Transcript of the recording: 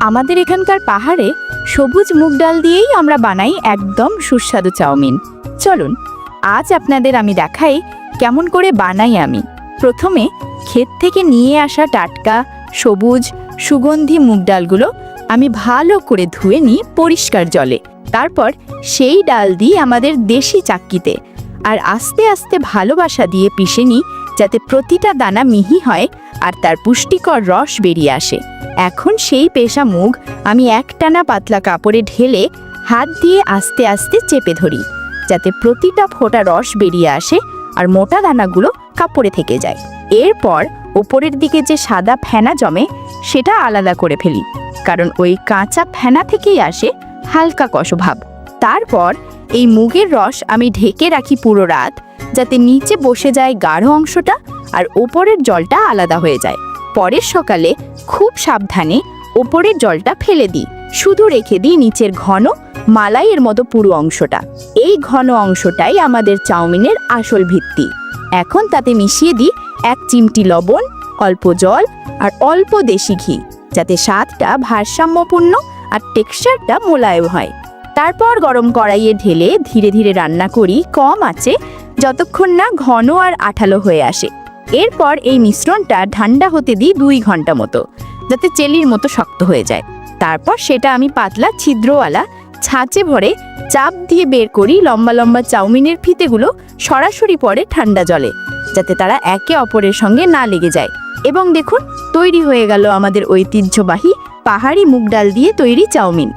আমাদের এখানকার পাহাড়ে সবুজ মুগ ডাল দিয়েই আমরা বানাই একদম সুস্বাদু চাউমিন। চলুন আজ আপনাদের আমি দেখাই কেমন করে বানাই আমি। প্রথমে ক্ষেত থেকে নিয়ে আসা টাটকা সবুজ সুগন্ধি মুগ ডালগুলো আমি ভালো করে ধুয়ে নিই পরিষ্কার জলে। তারপর সেই ডাল দিয়ে আমাদের দেশি চাক্কিতে আর আস্তে আস্তে ভালোবাসা দিয়ে পিষে নিই, যাতে প্রতিটা দানা মিহি হয় আর তার পুষ্টিকর রস বেরিয়ে আসে। এখন সেই পেষা মুগ আমি একটানা পাতলা কাপড়ে ঢেলে হাত দিয়ে আস্তে আস্তে চেপে ধরি, যাতে প্রতিটা ফোঁটা রস বেরিয়ে আসে আর মোটা দানাগুলো কাপড়ে থেকে যায়। এরপর ওপরের দিকে যে সাদা ফেনা জমে সেটা আলাদা করে ফেলি, কারণ ওই কাঁচা ফেনা থেকেই আসে হালকা কষভাব। তারপর এই মুগের রস আমি ঢেকে রাখি পুরো রাত, যাতে নিচে বসে যায় গাঢ় অংশটা আর ওপরের জলটা আলাদা হয়ে যায়। পরের সকালে খুব সাবধানে ওপরের জলটা ফেলে দিই, শুধু রেখে দিই নিচের ঘন মালাইয়ের মতো পুরো অংশটা। এই ঘন অংশটাই আমাদের চাউমিনের আসল ভিত্তি। এখন তাতে মিশিয়ে দিই 1 চিমটি লবণ, অল্প জল আর অল্প দেশি ঘি, যাতে স্বাদটা ভারসাম্যপূর্ণ আর টেক্সচারটা মোলায়েম হয়। তারপর গরম কড়াইয়ে ঢেলে ধীরে ধীরে রান্না করি কম আঁচে, যতক্ষণ না ঘন আর আঠালো হয়ে আসে। এরপর এই মিশ্রণটা ঠান্ডা হতে দিই 2 ঘন্টা মতো, যাতে চেলির মতো শক্ত হয়ে যায়। তারপর সেটা আমি পাতলা ছিদ্রওয়ালা ছাঁচে ভরে চাপ দিয়ে বের করি লম্বা লম্বা চাউমিনের ফিতেগুলো সরাসরি পড়ে ঠান্ডা জলে, যাতে তারা একে অপরের সঙ্গে না লেগে যায়। এবং দেখুন, তৈরি হয়ে গেল আমাদের ঐতিহ্যবাহী পাহাড়ি মুগ ডাল দিয়ে তৈরি চাউমিন।